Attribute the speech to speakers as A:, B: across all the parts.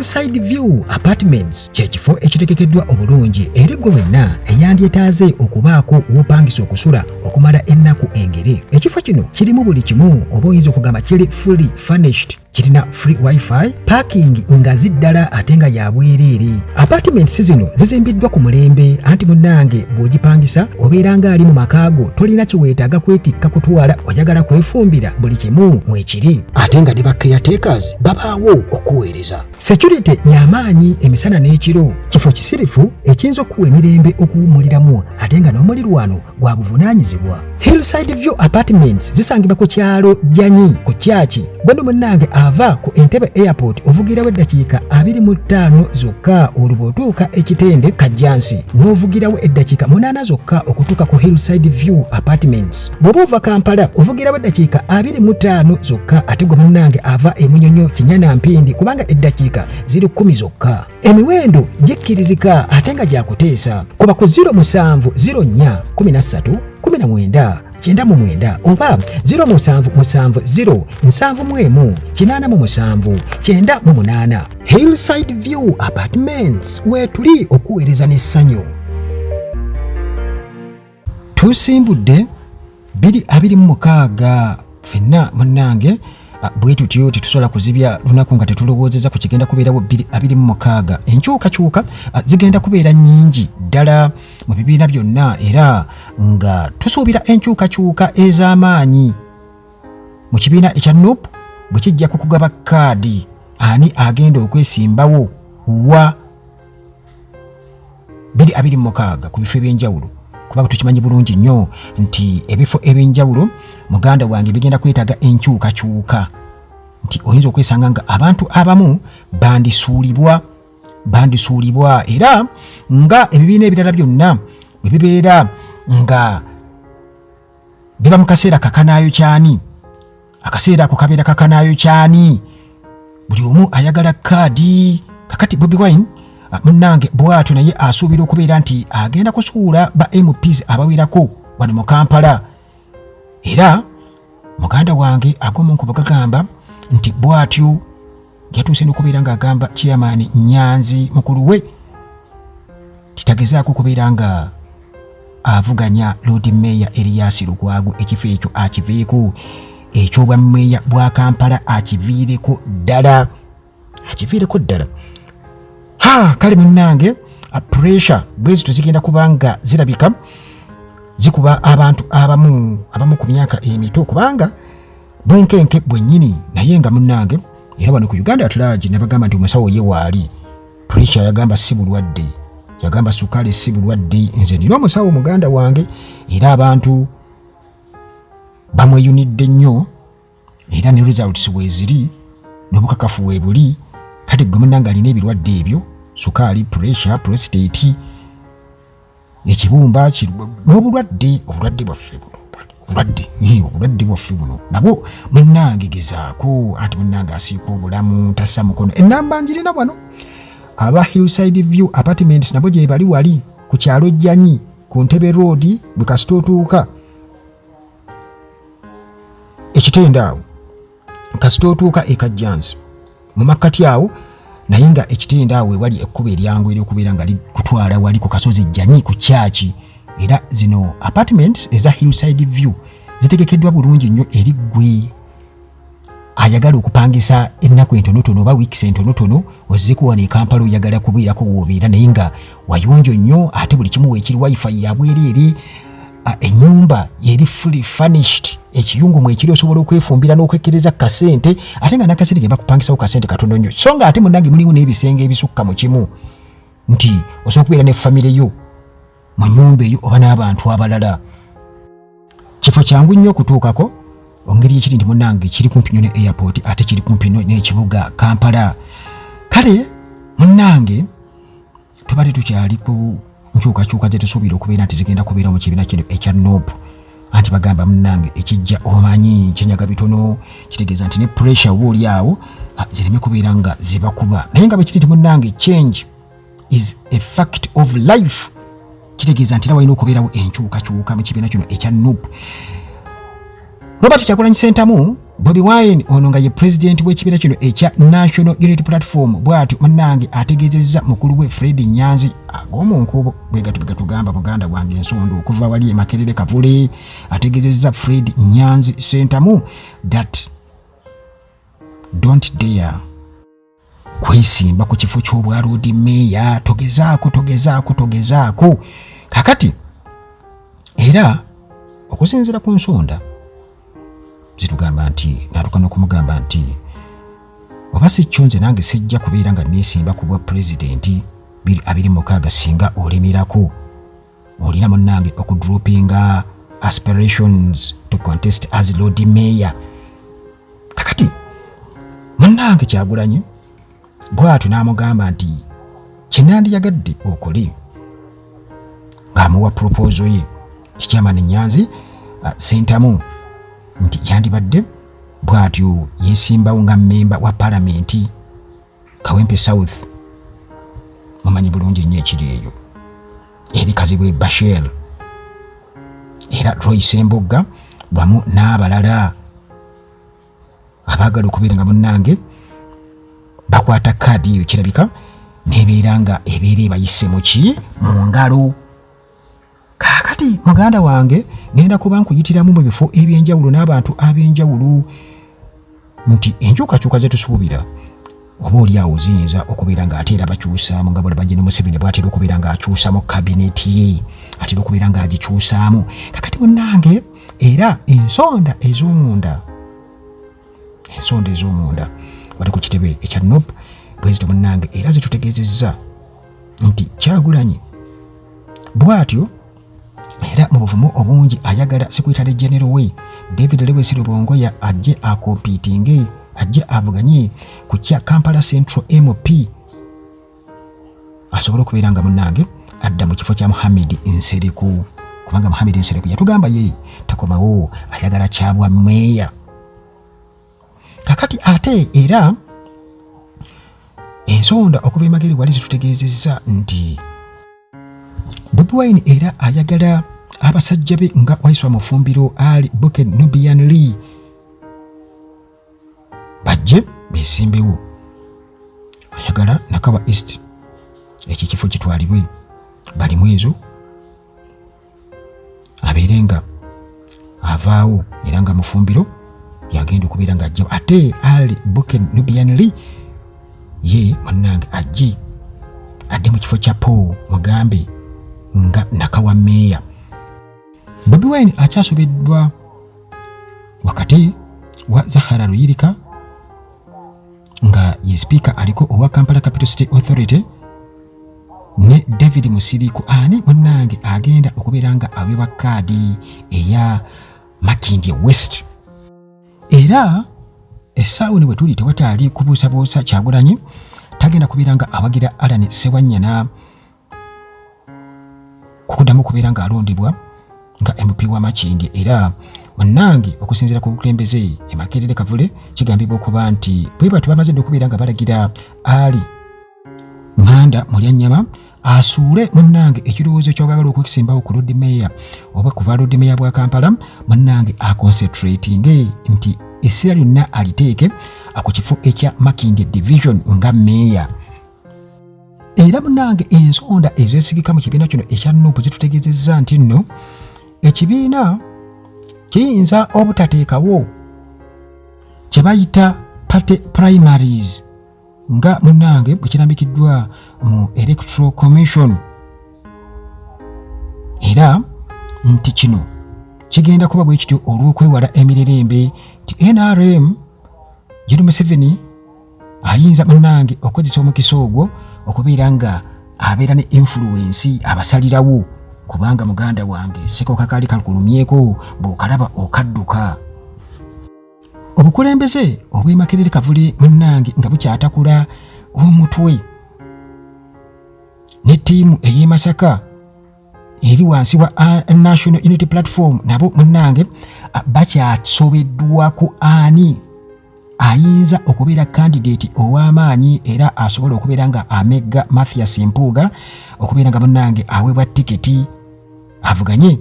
A: Hillside View Apartments kyekifo ekitegekeddwa obulungi eri gwe wenna eyandyetaaze okubaako w'opangisa okusula okumala ennaku engere. Ekifo kino kirimu buli kimu, oba oyinza okugamba kiri fully furnished. Kirina free wifi, parking nga ziddala ate nga ya bwereere. Apartments zino zizimbiddwa ku mulembe, anti munnange bw'ogipangisa obeera ng'ali mu makaago, tolina kiweetaaga kwetikka kutwala, oyagala kwefumbira buli kimu mwekiri. Ate nga ne ba caretakers babaawo okuweereza. Security y'amaanyi emisana n'ekiro. Kifo kisirifu ekiyinza okuwa emirembe okuwummuliramu ate nga n'omulirwano gwa buvunaanyizibwa. Hillside View Apartments zisangibwa ku kyalo Janyi ku Kyaki. Bw'ono munnange ava ku Entebbe Airport ovugirawo eddakiika 25 zokka olwo otuuka ekitende Kajjansi, n'ovugirawo eddakiika 8 zokka okutuuka ku Hillside View Apartments. Bw'oba ova Kampala ovugirawo eddakiika 25 zokka, ate gwe munnange ava e Munyonyo Kinyana Mpindi kubanga eddakiika ziri 10 zokka. Emiwendo gikkirizika ate nga gyakuteesa. Kuba ku 0704 13 19 99 oba 0770 71 887 98. Hillside View Apartments, wetuli okuweereza n'essanyu. Tusimbudde 2026 ffenna munnange bwe tutyo tetusobola kuzibya lunaku nga tetulowoozeza ku kigenda kubeerawo 2026. Enkyukakyuka zigenda kubeera nnyingi ddala mu bibiina byonna, era nga tusuubira enkyukakyuka ez'amaanyi. Mu kibiina ekya NUP bwe kijja kukugaba kaadi, ani agenda okwesimbawo wa 2026 ku bifo eby'enjawulo, kubanga tukimanyi bulungi nnyo nti ebifo eby'enjawulo muganda wange bigenda kwetaaga enkyukakyuka, nti oyinza okwesanga nga abantu abamu bandisuulibwa era nga ebibiina ebirala byonna bwe bibeera nga biba mu kaseera kakanaayo kyani, akaseera ako kabeera kakanaayo kyani, buli omu ayagala kaadi. Kakati Bobi Wine munnange bw'atyo naye asuubira okubeera nti agenda kusuula ba MPs abawerako wano mu Kampala, era muganda wange ag'omunkuba gagamba nti bw'atyo yatuuse n'okubeera ng'agamba chairman Nyanzi mukulu we kitagezaako okubeera nga avuganya Lord Mayor Erias Lukwago ekifo ekyo akiveeko, ekyobwa Mayor bwa Kampala akiviireko ddala. Kale munnange pressure bwezi tuzigenda kubanga zirabika zikuba abantu abamu ku myaka emito, kubanga bwenkenke bwennyini naye nga munnange era wano ku Uganda atulaji nabagamba nti omusawo ye waali pressure yagamba si bulwadde, yagamba sukali si bulwadde. Nze nina omusawo muganda wange era abantu bamweyunidde nnyo era ne results weziri n'obukakafu webuli. Kati gwe munnange alina ebirwadde ebyo, sukali, pressure, prostate, ekibumba n'obulwadde bwaffe buno nabwo munnange gezaako, anti munnange asiika obulamu tassa mukono. Ennamba njirina wano, aba Hillside View Apartments nabo gye bali wali ku kyalo Janyi ku Ntebe Road bwe kasita otuuka ekitende awo, kasita otuuka e Kajjansi mu makkati awo, naye nga ekitende awo wali ekkubo eryangu ery'okubeera nga likutwala wali ku kasozi Janyi ku Kyaki. Era zino apartments eza Hillside View zitegekeddwa bulungi nnyo eri ggwe ayagala okupangisa ennaku entonotono oba wiikisi entonotono, ozzeeko wano e Kampala oyagala kubeerako w'obeera naye nga wayonjo nnyo, ate buli kimu weekiri wifi ya bwereere, ennyumba yeri fully furnished, ekiyungu mwekiri osobola okwefumbira n'okwekkereza kasente, ate nga nakasente ge bakupangisawo kasente katono nnyo, so nga ate munnange mulimu n'ebisenge ebisukka mu kimu, nti osobola okubeera ne famire yo mu nnyumba eyo oba n'abantu abalala. Kifo kyangu nnyo okutuukako, ongeri ekiri nti munnange kiri kumpi nnyo ne airport ate kiri kumpi n'ekibuga Kampala. Kale munnange tubadde tukyali ku nkyukakyuka ze tusuubira okubeera nti zigenda kubeera mu kibiina kino ekya NUP, anti bagamba munnange ekijja omanyi kyenyaga bitono, kitegeeza nti ne pressure wooli awo zireme kubeera nga zibakuba, naye nga bwe kiri nti munnange change is a fact of life, kitegeeza nti era walina okubeerawo enkyukakyuka mu kibiina kino ekya NUP. Robert Kyagulanyi Ssentamu Bobi Wine ono nga ye president w'ekibiina kino ekya National Unity Platform bw'atyo munnange ategeezezza mukulu we Fred Nyanzi ag'omunkubo bwe gatugamba muganda wange Ensonda okuva wali e Makerere Kavule ategeezezza Fred Nyanzi Sentamu that don't dare kwesimba ku kifo ky'obwa road mayor, togezaako kakati era okusinziira ku Nsonda zitugamba nti natukana okumugamba nti oba si kyonze nange sijja kubeera nga neesimba ku bwa pulezidenti 2026 singa olemerako olina munnange okudropinga aspirations to contest as Lord Mayor. Kakati munnange Kyagulanyi bw'atyo n'amugamba nti kyenandiyagadde okole ng'amuwa proposal ye Chairman Nyanzi Sentamu nti yandibadde bw'atyo yeesimbawo nga memba wa palamenti Kawempe South mumanyi bulungi nnyo ekiri eyo eri Kazibwe Bashir era Roy Sembogga wamu n'abalala abaagala okubeera nga munnange bakwata kaadi eyo kirabika nebeera nga ebeera bayise mu ngalo. Kakati muganda wange ngenda kuba nkuyitiramu mu bifo ebyenjawulo n'abantu ab'enjawulo nti enkyukakyuka ze tusuubira oba oliawo ziyinza okubeera nga ate era bakyusaamu nga bwe Bagina Museveni bw'atera okubeera ng'akyusa mu kabineti ye atera okubeera ng'agikyusaamu. Kakati munnange era ensonda ez'omunda wali ku kitebe ekya NOP bwezito munnange era zitutegeezezza nti Kyagulanyi bw'atyo era mu buvumu obungi ayagala Secretary General we David Lewis Rubongoya ajje akompitinge ajje avuganye ku kya Kampala Central MP asobola okubeera nga munnange adda mu kifo kya Mohamed Nsereku kubanga Mohamed Nsereku yatugamba ye takomawo ayagala kyabwa meya. Kakati ate era ensonda okuba emagere wali zitutegeezezza nti Bobi Wine era ayagala abasajja be nga Waiswa Mufumbiro Ali Buken Nubian Lee bajje besimbewo ayagala Nakawa East ekyo kifo kitwalibwe bali mwezo abeerenga avaawo era nga Mufumbiro yagenda okubeera nga ajja ate Ali Buken Nubian Lee ye munnange ajje adde mu kifo kya Paul Mugambe nga Nakawa meya. Bobi Wine akyasobeddwa wakati wa Zahara Luyirika nga ye speaker aliko owa Kampala Capital City Authority ne David Musiriku ani munnange agenda okubeera nga aweebwa kaadi eya Makindye West. Era essaawa ne bwe tuli tewataali kubuusabuusa Kyagulanyi tagenda kubeera nga awagira Alan Sewanyana kukuddamu kubeera nga alondebwa nga MP wa Makindye. Era munnange okusinziira ku bukulembeze e Makerere Kavule kigambibwa okuba nti bwe batyo bamaze okubeera nga balagira Ali Nganda Mulyannyama asuule munnange ekirowoozo ky'okwagala okukisimbawo ku Lord Mayor oba ku ba Lord Mayor bwa Kampala munnange aconcentrating nti essira lyonna aliteeke ku kifo ekya Makindye Division nga Mayor. Era munnange ensonda ezeesigika mu kibiina kino ekya NUP zitutegeezezza nti nno ekibiina kiyinza obutateekawo kye bayita party primaries nga munnange bwe kirambikiddwa mu Electoral Commission. Era nti kino kigenda kuba bwe kityo olw'okwewala emirerembe nti NRM General Museveni ayinza munnange okozesa omukisa ogwo okubeera nga abeera ne influence abasalirawo kubanga muganda wange seko kakali kakulumyeko bw'okalaba okadduka. Obukulembeze obw'e Makerere Kavule munnange nga bukyatakula omutwe ne ttiimu ey'e Masaka eri wansi wa National Unity Platform nabo munnange bakyasobeddwa ku ani ayinza okubeera candidate ow'amaanyi era asobola okubeera nga amegga Mathias Mpuuga okubeera nga munnange aweebwa tiketi avuganye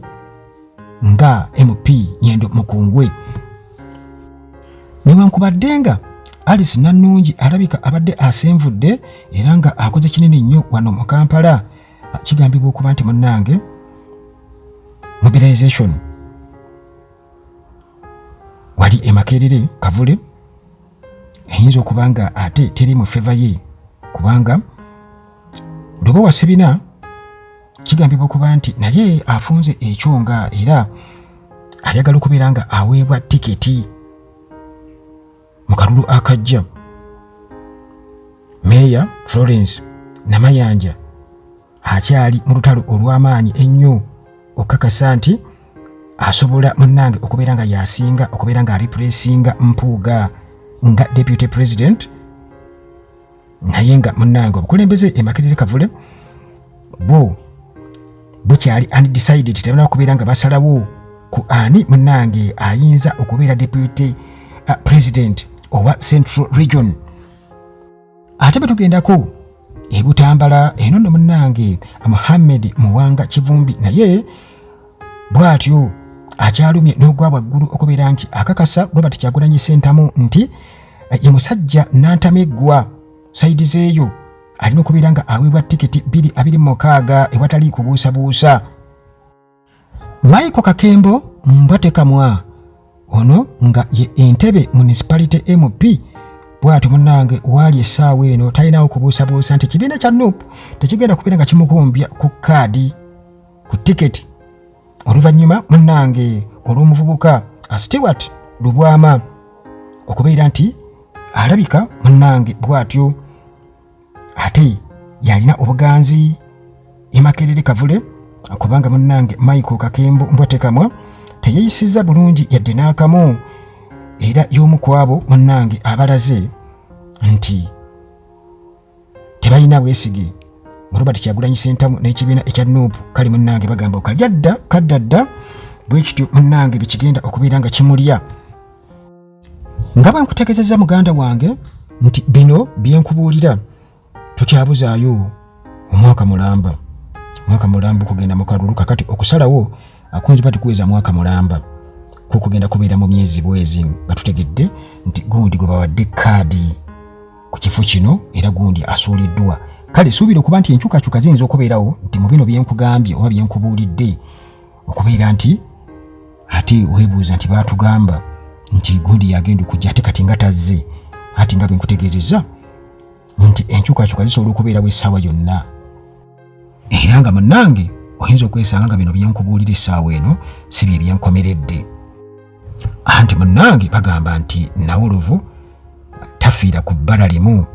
A: nga MP Nyendo Mukungwe. newankubadde nga Alice Nannungi alabika abadde asenvudde era nga akoze kinene nnyo wano mu Kampala, kigambibwa okuba nti munnange mobilization wali e Makerere Kavule eyinza okuba nga ate teri mu feva ye, kubanga Lubowa Ssebina kigambibwa okuba nti naye afunze ekyonga era ayagala okubeera nga aweebwa tiketi mu kalulu akajja. Meeya Florence Namayanja akyali mu lutalo olw'amaanyi ennyo okukakasa nti asobola munnange okubeera nga yasinga okubeera nga alipulesinga Mpuuga nga deputy president, naye nga munnange obukulembeze e Makerere Kavule bukyali undecided, tebana okubeera nga basalawo ku ani munnange ayinza okubeera deputy president owa Central Region. Ate betugendako e Butambala eno nno munnange Mohammed Muwanga Kivumbi naye bw'atyo akyalumye n'ogwa waggulu okubeera nti akakasa Robert Kyagulanyi Ssentamu nti ye musajja nantameggwa saidi zeeyo alina okubeera nga aweebwa tiketi 226 ewatali kubuusabuusa. Michael Kakembo Mbwatekamwa ono nga ye Entebbe Municipality MP bw'atyo munnange wali essaawa eno talinawo kubuusabuusa nti ekibiina kya NUP tekigenda kubeera nga kimugombya ku kaadi ku tiketi oluvannyuma munnange olw'omuvubuka Stewart Lubwama okubeera nti alabika munnange bw'atyo ate yalina obuganzi e Makerere Kavule, kubanga munnange Michael Kakembo Mbwatekamwa teyeyisizza bulungi yadde n'akamu era y'omu ku abo munnange abalaze nti tebalina bwesige mu Robert Kyagulanyi Ssentamu n'ekibiina ekya NUP kali munnange bagamba okalya dda kaddadda bwe kityo munnange bekigenda okubeera nga kimulya. Nga bwe nkutegeezezza muganda wange nti bino byenkubuulira tukyabuzaayo omwaka mulamba okugenda mu kalulu kakati okusalawo akunzi batikuweza mwaka mulamba kukugenda kubeera mu myezi bwezi nga tutegedde nti gundi gwe bawadde kaadi ku kifo kino era gundi asuuliddwa. Kale suubira okuba nti enkyukakyuka ziyinza okubeerawo nti mu bino byenkugambye oba byenkubuulidde okubeera nti ate weebuuza nti baatugamba nti gundi yagenda okujja ate kati nga tazze, ati nga bwe nkutegeezezza nti enkyukakyuka zisobola okubeerawo essaawa yonna era nga munnange oyinza okwesanga nga bino byenkubuulira essaawa eno si bye byenkomeredde. Anti munnange bagamba nti Nawolovu tafiira ku bbala limu